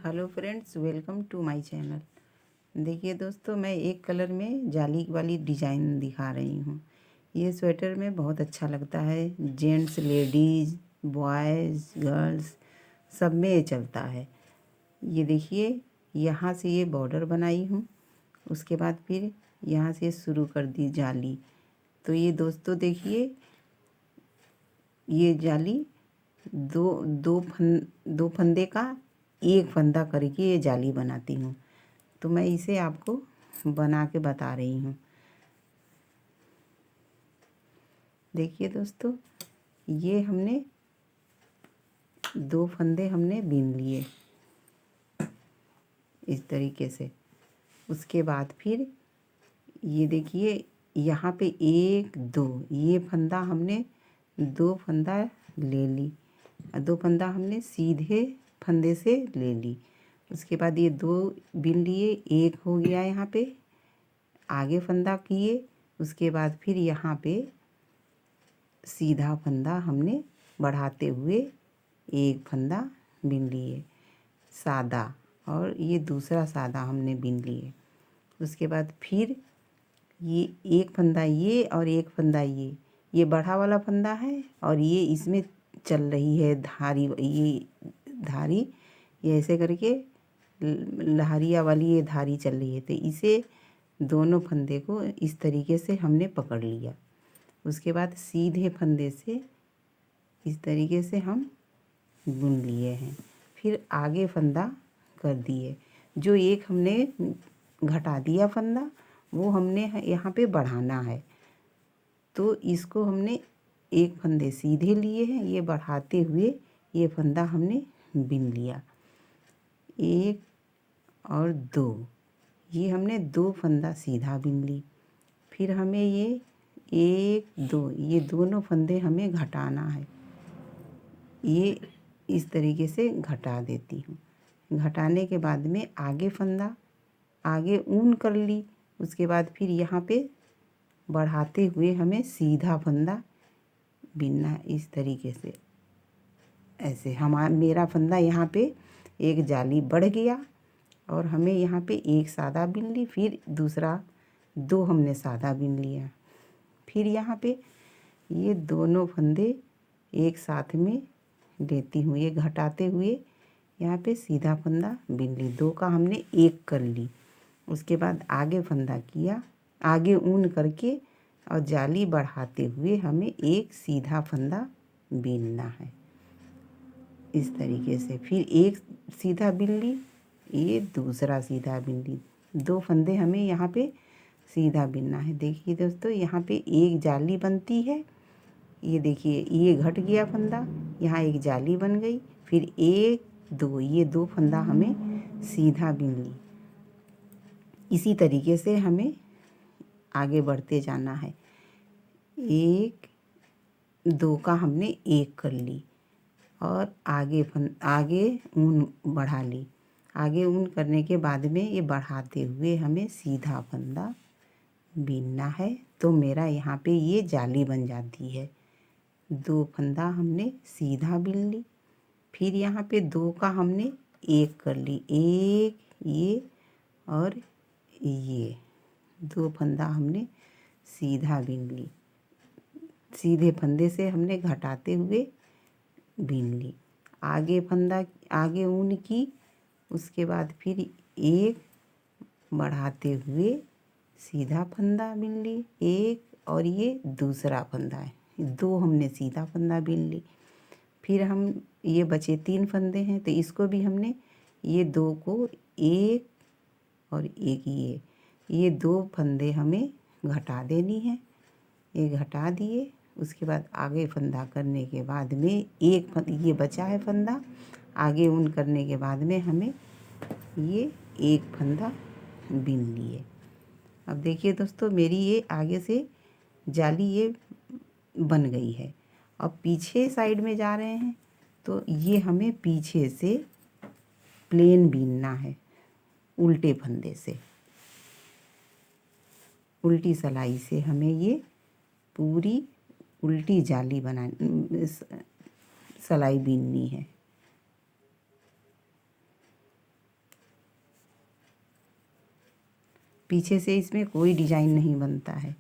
Hello friends, welcome to my channel. देखिए दोस्तों, मैं एक कलर में जाली वाली डिज़ाइन दिखा रही हूँ। ये स्वेटर में बहुत अच्छा लगता है। जेंट्स, लेडीज़, बॉयज़, गर्ल्स सब में ये चलता है। ये देखिए, यहाँ से ये बॉर्डर बनाई हूँ, उसके बाद फिर यहाँ से शुरू कर दी जाली। तो ये दोस्तों देखिए, ये जाली दो फंदे का एक फंदा करके ये जाली बनाती हूँ। तो मैं इसे आपको बना के बता रही हूँ। देखिए दोस्तों, ये हमने दो फंदे हमने बीन लिए इस तरीके से। उसके बाद फिर ये देखिए, यहाँ पे एक दो ये फंदा हमने दो फंदा ले ली, दो फंदा हमने सीधे फंदे से ले ली। उसके बाद ये दो बीन लिए, एक हो गया यहाँ पे, आगे फंदा किए। उसके बाद फिर यहाँ पे सीधा फंदा हमने बढ़ाते हुए एक फंदा बीन लिए सादा, और ये दूसरा सादा हमने बीन लिए। उसके बाद फिर ये एक फंदा ये और एक फंदा ये बढ़ा वाला फंदा है, और ये इसमें चल रही है धारी, ये धारी ये ऐसे करके लहरिया वाली ये धारी चल रही है। तो इसे दोनों फंदे को इस तरीके से हमने पकड़ लिया। उसके बाद सीधे फंदे से इस तरीके से हम बुन लिए हैं। फिर आगे फंदा कर दिए। जो एक हमने घटा दिया फंदा, वो हमने यहाँ पे बढ़ाना है। तो इसको हमने एक फंदे सीधे लिए हैं, ये बढ़ाते हुए ये फंदा हमने बिन लिया। एक और दो, ये हमने दो फंदा सीधा बिन ली। फिर हमें ये एक दो ये दोनों फंदे हमें घटाना है। ये इस तरीके से घटा देती हूँ। घटाने के बाद में आगे फंदा आगे ऊन कर ली। उसके बाद फिर यहाँ पे बढ़ाते हुए हमें सीधा फंदा बिनना है इस तरीके से। ऐसे मेरा फंदा यहाँ पे एक जाली बढ़ गया, और हमें यहाँ पे एक सादा बिन ली, फिर दूसरा दो हमने सादा बिन लिया। फिर यहाँ पे ये दोनों फंदे एक साथ में लेती हूँ, ये घटाते हुए यहाँ पे सीधा फंदा बिन ली, दो का हमने एक कर ली। उसके बाद आगे फंदा किया, आगे ऊन करके और जाली बढ़ाते हुए हमें एक सीधा फंदा बीनना है इस तरीके से। फिर एक सीधा बिन ली, ये दूसरा सीधा बिन ली, दो फंदे हमें यहाँ पे सीधा बिनना है। देखिए दोस्तों, यहाँ पे एक जाली बनती है। ये देखिए, ये घट गया फंदा, यहाँ एक जाली बन गई। फिर एक दो ये दो फंदा हमें सीधा बिन ली। इसी तरीके से हमें आगे बढ़ते जाना है। एक दो का हमने एक कर ली, और आगे ऊन बढ़ा ली। आगे ऊन करने के बाद में ये बढ़ाते हुए हमें सीधा फंदा बीनना है। तो मेरा यहाँ पे ये जाली बन जाती है। दो फंदा हमने सीधा बिन ली, फिर यहाँ पे दो का हमने एक कर ली, एक ये और ये दो फंदा हमने सीधा बिन ली। सीधे फंदे से हमने घटाते हुए बीन ली। आगे फंदा आगे ऊन की, उसके बाद फिर एक बढ़ाते हुए सीधा फंदा बिन ली, एक और ये दूसरा फंदा है, दो हमने सीधा फंदा बिन ली। फिर हम ये बचे तीन फंदे हैं, तो इसको भी हमने ये दो को एक और एक ये दो फंदे हमें घटा देनी है। ये घटा दिए। उसके बाद आगे फंदा करने के बाद में ये बचा है फंदा, आगे ऊन करने के बाद में हमें ये एक फंदा बिन लिए। अब देखिए दोस्तों, मेरी ये आगे से जाली ये बन गई है। अब पीछे साइड में जा रहे हैं, तो ये हमें पीछे से प्लेन बीनना है, उल्टे फंदे से, उल्टी सलाई से हमें ये पूरी उल्टी जाली सलाई बीननी है। पीछे से इसमें कोई डिजाइन नहीं बनता है।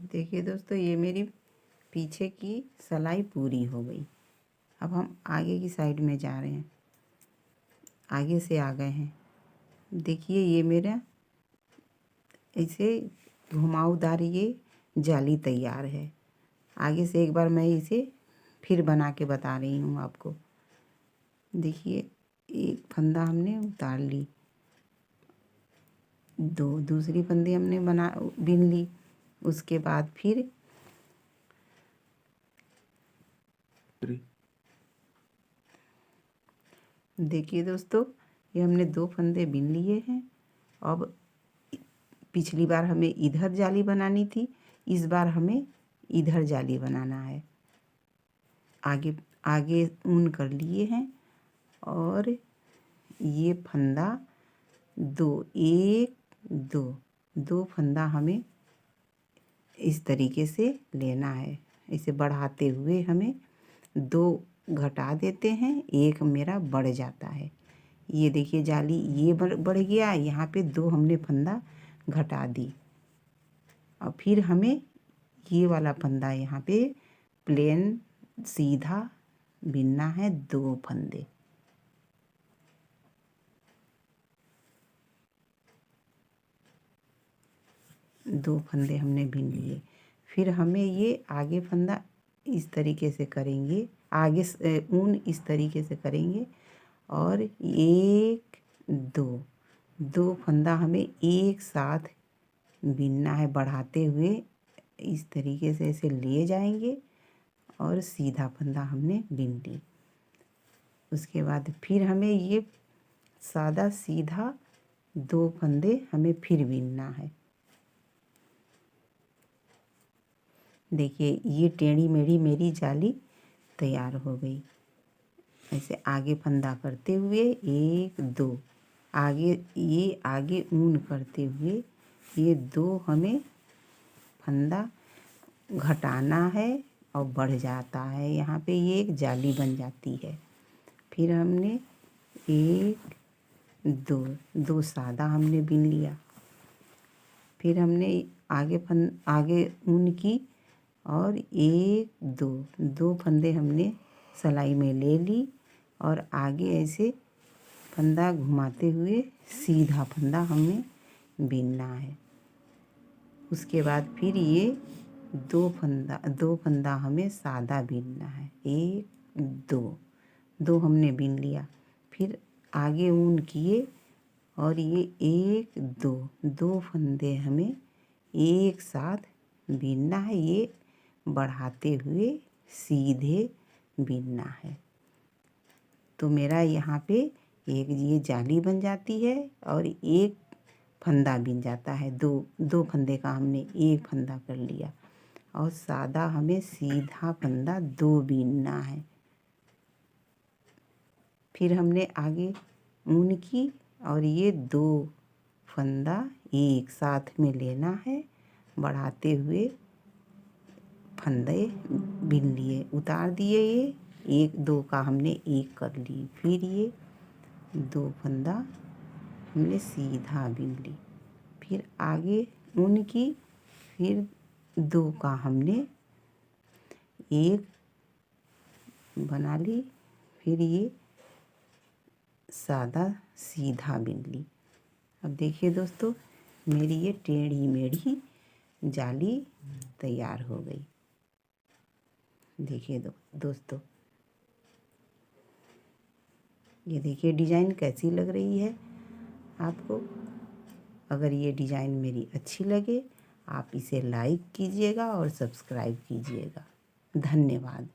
देखिए दोस्तों, ये मेरी पीछे की सिलाई पूरी हो गई। अब हम आगे की साइड में जा रहे हैं, आगे से आ गए हैं। देखिए ये मेरा ऐसे घुमावदार ये जाली तैयार है। आगे से एक बार मैं इसे फिर बना के बता रही हूँ आपको। देखिए एक फंदा हमने उतार ली, दूसरी फंदे हमने बिन ली। उसके बाद फिर देखिए दोस्तों, ये हमने 2 फंदे बिन लिए हैं। अब पिछली बार हमें इधर जाली बनानी थी, इस बार हमें इधर जाली बनाना है। आगे आगे ऊन कर लिए हैं और ये फंदा 2 फंदा हमें इस तरीके से लेना है। इसे बढ़ाते हुए हमें 2 घटा देते हैं, 1 मेरा बढ़ जाता है। ये देखिए जाली ये बढ़ गया, यहाँ पे 2 हमने फंदा घटा दी। और फिर हमें ये वाला फंदा यहाँ पे प्लेन सीधा बिनना है, 2 फंदे। दो फंदे हमने बिन लिए। फिर हमें ये आगे फंदा इस तरीके से करेंगे, आगे ऊन इस तरीके से करेंगे और 1 2 फंदा हमें एक साथ बिनना है, बढ़ाते हुए इस तरीके से इसे ले जाएंगे और सीधा फंदा हमने बिन ली। उसके बाद फिर हमें ये सादा सीधा 2 फंदे हमें फिर बिनना है। देखिए ये टेढ़ी मेढ़ी मेरी जाली तैयार हो गई। ऐसे आगे फंदा करते हुए 1 2 आगे ऊन करते हुए ये 2 हमें फंदा घटाना है और बढ़ जाता है। यहाँ पे ये एक जाली बन जाती है। फिर हमने 1 2 सादा हमने बिन लिया। फिर हमने आगे ऊन की और 1 2 फंदे हमने सिलाई में ले ली और आगे ऐसे फंदा घुमाते हुए सीधा फंदा हमने बिनना है। उसके बाद फिर ये 2 फंदा हमें सादा बिनना है। 1 2 हमने बिन लिया। फिर आगे ऊन किए और ये 1 2 फंदे हमें एक साथ बिनना है। ये बढ़ाते हुए सीधे बिनना है। तो मेरा यहाँ पे एक ये जाली बन जाती है और एक फंदा बिन जाता है। 2 फंदे का हमने एक फंदा कर लिया और सादा हमें सीधा फंदा 2 बिनना है। फिर हमने आगे ऊन की और ये 2 फंदा एक साथ में लेना है, बढ़ाते हुए फंदे बिन लिए, उतार दिए। ये 1 2 का हमने एक कर ली। फिर ये 2 फंदा हमने सीधा बिन ली। फिर आगे ऊन की, फिर 2 का हमने एक बना ली। फिर ये सादा सीधा बिन ली। अब देखिए दोस्तों, मेरी ये टेढ़ी मेढ़ी जाली तैयार हो गई। देखिए दोस्तों, ये देखिए डिज़ाइन कैसी लग रही है आपको। अगर ये डिज़ाइन मेरी अच्छी लगे, आप इसे लाइक कीजिएगा और सब्सक्राइब कीजिएगा। धन्यवाद।